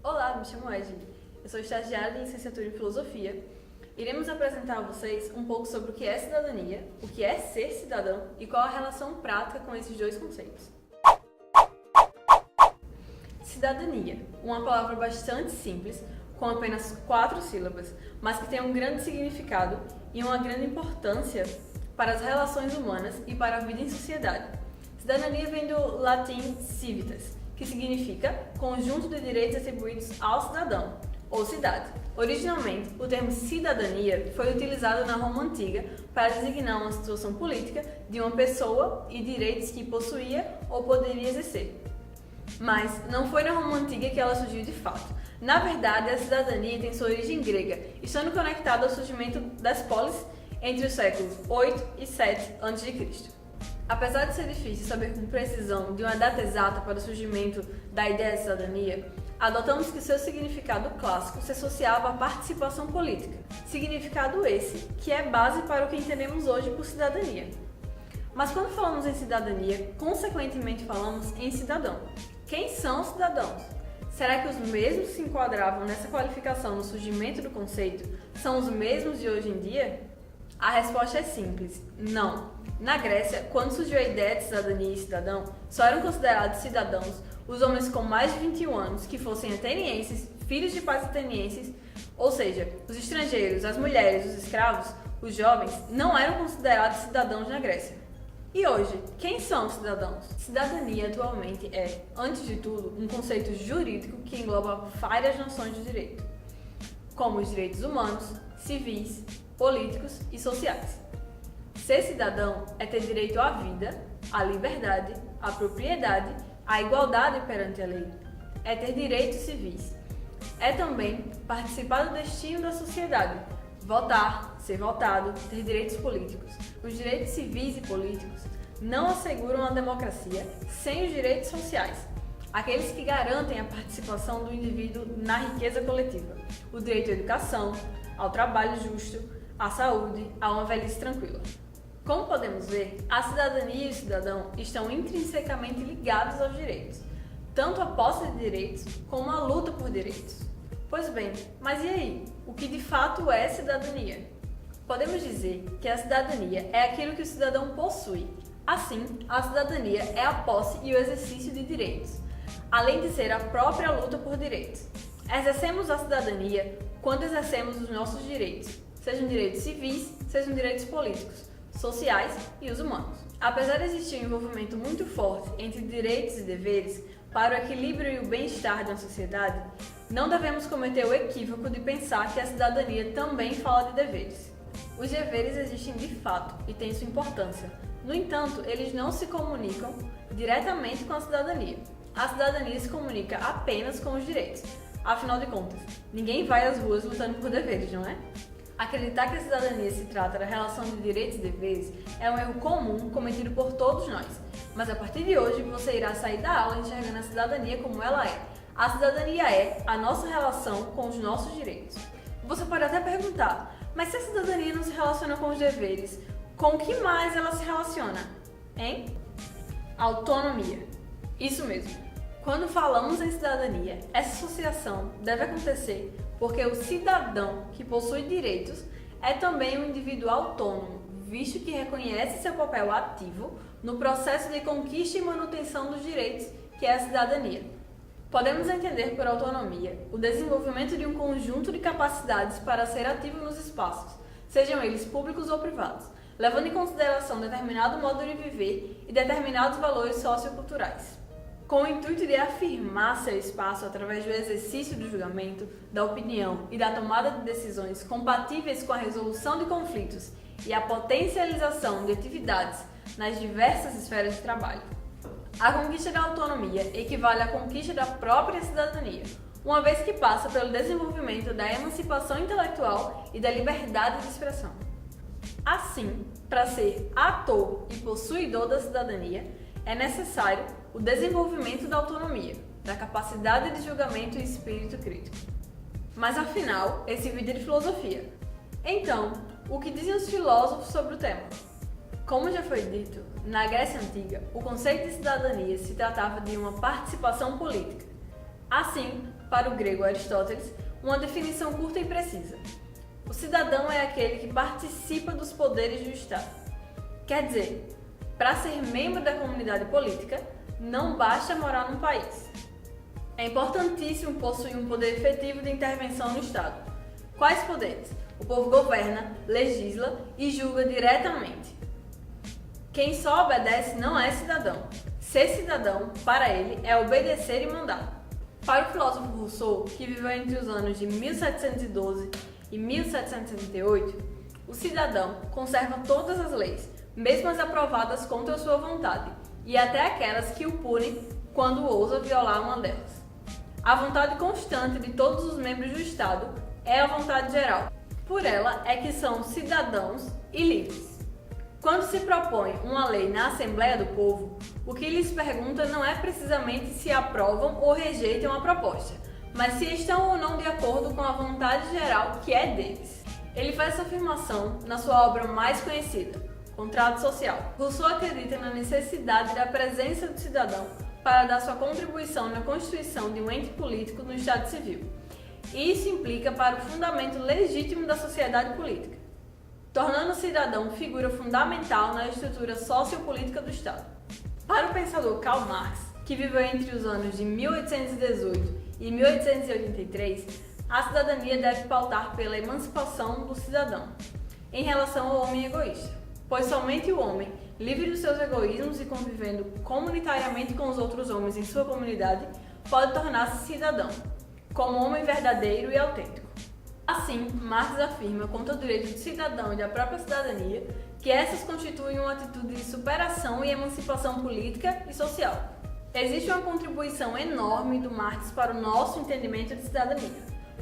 Olá, me chamo Edgy. Eu sou estagiária de licenciatura em Filosofia. Iremos apresentar a vocês um pouco sobre o que é cidadania, o que é ser cidadão e qual a relação prática com esses dois conceitos. Cidadania, uma palavra bastante simples, com apenas 4 sílabas, mas que tem um grande significado e uma grande importância para as relações humanas e para a vida em sociedade. Cidadania vem do latim civitas, que significa conjunto de direitos atribuídos ao cidadão, ou cidade. Originalmente, o termo cidadania foi utilizado na Roma Antiga para designar uma situação política de uma pessoa e direitos que possuía ou poderia exercer. Mas não foi na Roma Antiga que ela surgiu de fato. Na verdade, a cidadania tem sua origem grega, estando conectada ao surgimento das polis entre os séculos 8 e 7 a.C. Apesar de ser difícil saber com precisão de uma data exata para o surgimento da ideia de cidadania, adotamos que seu significado clássico se associava à participação política, significado esse que é base para o que entendemos hoje por cidadania. Mas quando falamos em cidadania, consequentemente falamos em cidadão. Quem são os cidadãos? Será que os mesmos que se enquadravam nessa qualificação no surgimento do conceito são os mesmos de hoje em dia? A resposta é simples, não. Na Grécia, quando surgiu a ideia de cidadania e cidadão, só eram considerados cidadãos os homens com mais de 21 anos que fossem atenienses, filhos de pais atenienses, ou seja, os estrangeiros, as mulheres, os escravos, os jovens, não eram considerados cidadãos na Grécia. E hoje, quem são os cidadãos? Cidadania atualmente é, antes de tudo, um conceito jurídico que engloba várias noções de direito, como os direitos humanos, civis, políticos e sociais. Ser cidadão é ter direito à vida, à liberdade, à propriedade, à igualdade perante a lei. É ter direitos civis. É também participar do destino da sociedade, votar, ser votado, ter direitos políticos. Os direitos civis e políticos não asseguram a democracia sem os direitos sociais, aqueles que garantem a participação do indivíduo na riqueza coletiva, o direito à educação, ao trabalho justo, à saúde, a uma velhice tranquila. Como podemos ver, a cidadania e o cidadão estão intrinsecamente ligados aos direitos, tanto a posse de direitos como a luta por direitos. Pois bem, mas e aí? O que de fato é cidadania? Podemos dizer que a cidadania é aquilo que o cidadão possui. Assim, a cidadania é a posse e o exercício de direitos, além de ser a própria luta por direitos. Exercemos a cidadania quando exercemos os nossos direitos, sejam direitos civis, sejam direitos políticos, sociais e os humanos. Apesar de existir um envolvimento muito forte entre direitos e deveres para o equilíbrio e o bem-estar de uma sociedade, não devemos cometer o equívoco de pensar que a cidadania também fala de deveres. Os deveres existem de fato e têm sua importância. No entanto, eles não se comunicam diretamente com a cidadania. A cidadania se comunica apenas com os direitos. Afinal de contas, ninguém vai às ruas lutando por deveres, não é? Acreditar que a cidadania se trata da relação de direitos e deveres é um erro comum cometido por todos nós. Mas a partir de hoje você irá sair da aula enxergando a cidadania como ela é. A cidadania é a nossa relação com os nossos direitos. Você pode até perguntar, mas se a cidadania não se relaciona com os deveres, com o que mais ela se relaciona? Hein? Autonomia. Isso mesmo. Quando falamos em cidadania, essa associação deve acontecer porque o cidadão que possui direitos é também um indivíduo autônomo, visto que reconhece seu papel ativo no processo de conquista e manutenção dos direitos, que é a cidadania. Podemos entender por autonomia o desenvolvimento de um conjunto de capacidades para ser ativo nos espaços, sejam eles públicos ou privados, levando em consideração determinado modo de viver e determinados valores socioculturais. Com o intuito de afirmar seu espaço através do exercício do julgamento, da opinião e da tomada de decisões compatíveis com a resolução de conflitos e a potencialização de atividades nas diversas esferas de trabalho. A conquista da autonomia equivale à conquista da própria cidadania, uma vez que passa pelo desenvolvimento da emancipação intelectual e da liberdade de expressão. Assim, para ser ator e possuidor da cidadania, é necessário o desenvolvimento da autonomia, da capacidade de julgamento e espírito crítico. Mas afinal, esse vídeo é de filosofia. Então, o que dizem os filósofos sobre o tema? Como já foi dito, na Grécia Antiga, o conceito de cidadania se tratava de uma participação política. Assim, para o grego Aristóteles, uma definição curta e precisa. O cidadão é aquele que participa dos poderes do Estado. Quer dizer, para ser membro da comunidade política, não basta morar num país. É importantíssimo possuir um poder efetivo de intervenção no Estado. Quais poderes? O povo governa, legisla e julga diretamente. Quem só obedece não é cidadão. Ser cidadão, para ele, é obedecer e mandar. Para o filósofo Rousseau, que viveu entre os anos de 1712 e 1778, o cidadão conserva todas as leis, mesmo as aprovadas contra sua vontade, e até aquelas que o punem quando ousa violar uma delas. A vontade constante de todos os membros do Estado é a vontade geral. Por ela é que são cidadãos e livres. Quando se propõe uma lei na Assembleia do Povo, o que lhes pergunta não é precisamente se aprovam ou rejeitam a proposta, mas se estão ou não de acordo com a vontade geral que é deles. Ele faz essa afirmação na sua obra mais conhecida, Contrato Social. Rousseau acredita na necessidade da presença do cidadão para dar sua contribuição na constituição de um ente político no Estado Civil. E isso implica para o fundamento legítimo da sociedade política, tornando o cidadão figura fundamental na estrutura sociopolítica do Estado. Para o pensador Karl Marx, que viveu entre os anos de 1818 e 1883, a cidadania deve pautar pela emancipação do cidadão em relação ao homem egoísta, pois somente o homem, livre dos seus egoísmos e convivendo comunitariamente com os outros homens em sua comunidade, pode tornar-se cidadão, como homem verdadeiro e autêntico. Assim, Marx afirma, contra o direito do cidadão e da própria cidadania, que essas constituem uma atitude de superação e emancipação política e social. Existe uma contribuição enorme do Marx para o nosso entendimento de cidadania,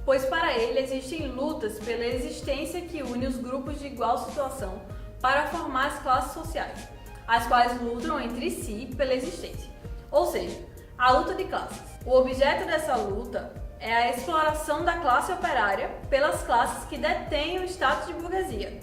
pois para ele existem lutas pela existência que une os grupos de igual situação para formar as classes sociais, as quais lutam entre si pela existência, ou seja, a luta de classes. O objeto dessa luta é a exploração da classe operária pelas classes que detêm o status de burguesia.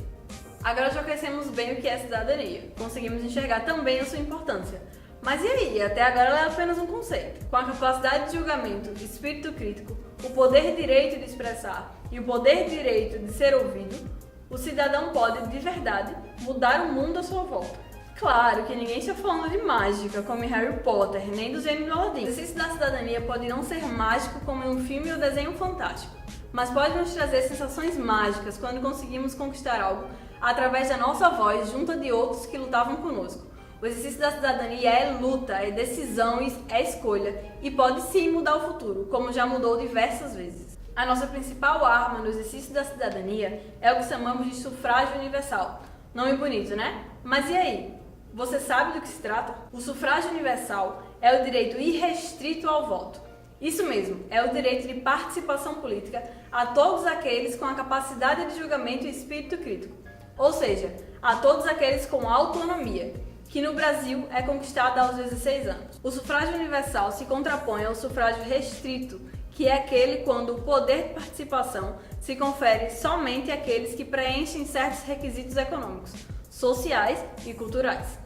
Agora já conhecemos bem o que é cidadania, conseguimos enxergar também a sua importância. Mas e aí? Até agora ela é apenas um conceito. Com a capacidade de julgamento, espírito crítico, o poder direito de expressar e o poder direito de ser ouvido, o cidadão pode, de verdade, mudar o mundo à sua volta. Claro que ninguém está falando de mágica, como em Harry Potter, nem do gênio do Aladdin. O exercício da cidadania pode não ser mágico como em um filme ou desenho fantástico, mas pode nos trazer sensações mágicas quando conseguimos conquistar algo através da nossa voz junto de outros que lutavam conosco. O exercício da cidadania é luta, é decisão, é escolha e pode sim mudar o futuro, como já mudou diversas vezes. A nossa principal arma no exercício da cidadania é o que chamamos de sufrágio universal. Nome bonito, né? Mas e aí? Você sabe do que se trata? O sufrágio universal é o direito irrestrito ao voto. Isso mesmo, é o direito de participação política a todos aqueles com a capacidade de julgamento e espírito crítico, ou seja, a todos aqueles com autonomia, que no Brasil é conquistada aos 16 anos. O sufrágio universal se contrapõe ao sufrágio restrito, que é aquele quando o poder de participação se confere somente àqueles que preenchem certos requisitos econômicos, sociais e culturais.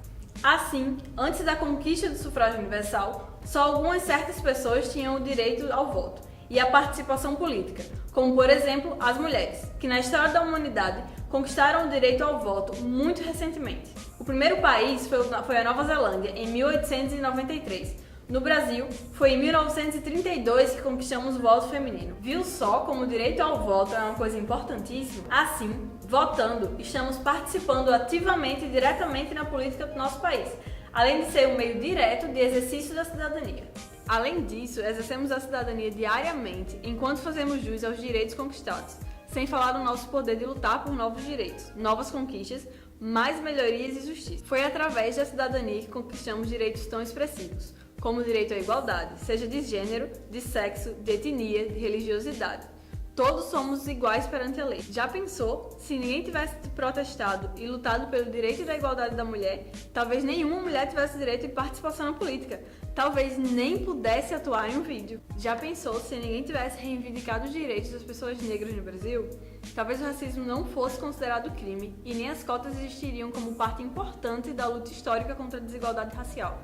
Assim, antes da conquista do sufrágio universal, só algumas certas pessoas tinham o direito ao voto e à participação política, como por exemplo as mulheres, que na história da humanidade conquistaram o direito ao voto muito recentemente. O primeiro país foi a Nova Zelândia, em 1893. No Brasil, foi em 1932 que conquistamos o voto feminino. Viu só como o direito ao voto é uma coisa importantíssima? Assim, votando, estamos participando ativamente e diretamente na política do nosso país, além de ser um meio direto de exercício da cidadania. Além disso, exercemos a cidadania diariamente, enquanto fazemos jus aos direitos conquistados, sem falar no nosso poder de lutar por novos direitos, novas conquistas, mais melhorias e justiça. Foi através da cidadania que conquistamos direitos tão expressivos, como o direito à igualdade, seja de gênero, de sexo, de etnia, de religiosidade. Todos somos iguais perante a lei. Já pensou? Se ninguém tivesse protestado e lutado pelo direito da igualdade da mulher, talvez nenhuma mulher tivesse direito de participação na política. Talvez nem pudesse atuar em um vídeo. Já pensou se ninguém tivesse reivindicado os direitos das pessoas negras no Brasil? Talvez o racismo não fosse considerado crime e nem as cotas existiriam como parte importante da luta histórica contra a desigualdade racial.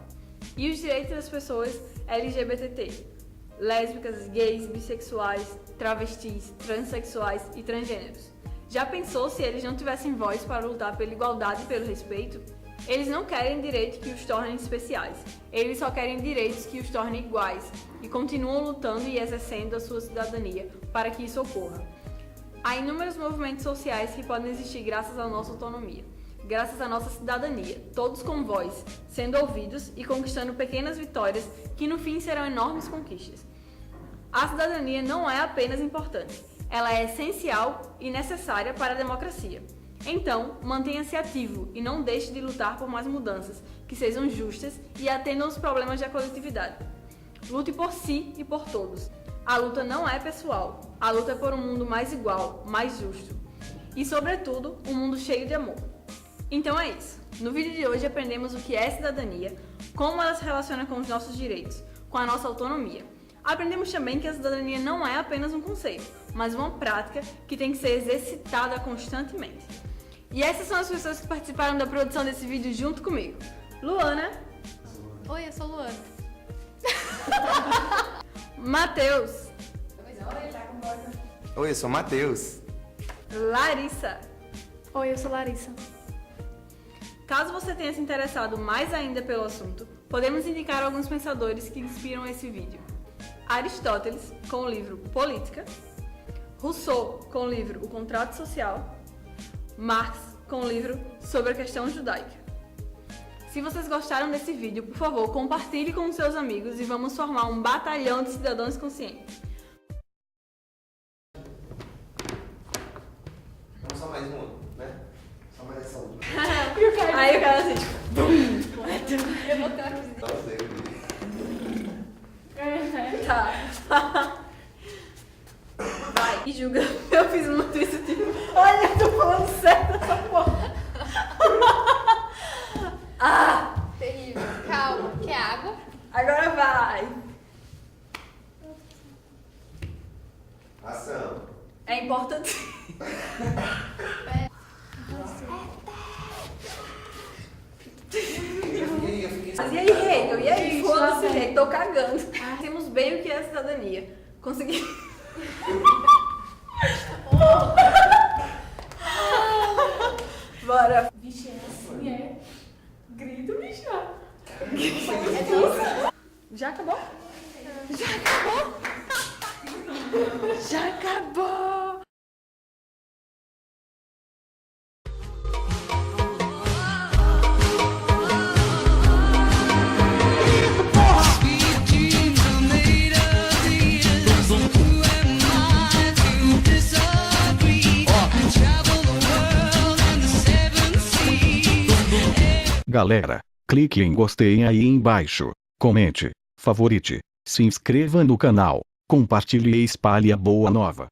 E os direitos das pessoas LGBT? lésbicas, gays, bissexuais, travestis, transexuais e transgêneros. Já pensou se eles não tivessem voz para lutar pela igualdade e pelo respeito? Eles não querem direitos que os tornem especiais, eles só querem direitos que os tornem iguais e continuam lutando e exercendo a sua cidadania para que isso ocorra. Há inúmeros movimentos sociais que podem existir graças à nossa autonomia, graças à nossa cidadania, todos com voz, sendo ouvidos e conquistando pequenas vitórias que no fim serão enormes conquistas. A cidadania não é apenas importante, ela é essencial e necessária para a democracia. Então, mantenha-se ativo e não deixe de lutar por mais mudanças que sejam justas e atendam os problemas da coletividade. Lute por si e por todos. A luta não é pessoal, a luta é por um mundo mais igual, mais justo e, sobretudo, um mundo cheio de amor. Então é isso. No vídeo de hoje aprendemos o que é cidadania, como ela se relaciona com os nossos direitos, com a nossa autonomia. Aprendemos também que a cidadania não é apenas um conceito, mas uma prática que tem que ser exercitada constantemente. E essas são as pessoas que participaram da produção desse vídeo junto comigo. Luana. Oi, eu sou Luana. Matheus. Oi, eu sou Matheus. Larissa. Oi, eu sou Larissa. Caso você tenha se interessado mais ainda pelo assunto, podemos indicar alguns pensadores que inspiram esse vídeo. Aristóteles, com o livro Política. Rousseau, com o livro O Contrato Social. Marx, com o livro Sobre a Questão Judaica. Se vocês gostaram desse vídeo, por favor, compartilhe com os seus amigos e vamos formar um batalhão de cidadãos conscientes. Vamos só mais um, né? Só mais essa última. Aí o cara assim, tipo, Eu vou ter uma visita. Só você. tá. Vai, e julga. Eu fiz muito isso, tipo, olha, eu tô falando certo essa porra. Terrível. Calma. Quer água? Agora vai. Ação. É importante. Eu fiquei Mas e aí, Hegel? E aí, foda-se, Hegel, tô cagando. Temos bem o que é cidadania. Consegui. Bora. Vixe, é assim, é. Grito, bicha. É isso? Já acabou? Já acabou? Já acabou! Galera, clique em gostei aí embaixo, comente, favorite, se inscreva no canal, compartilhe e espalhe a boa nova.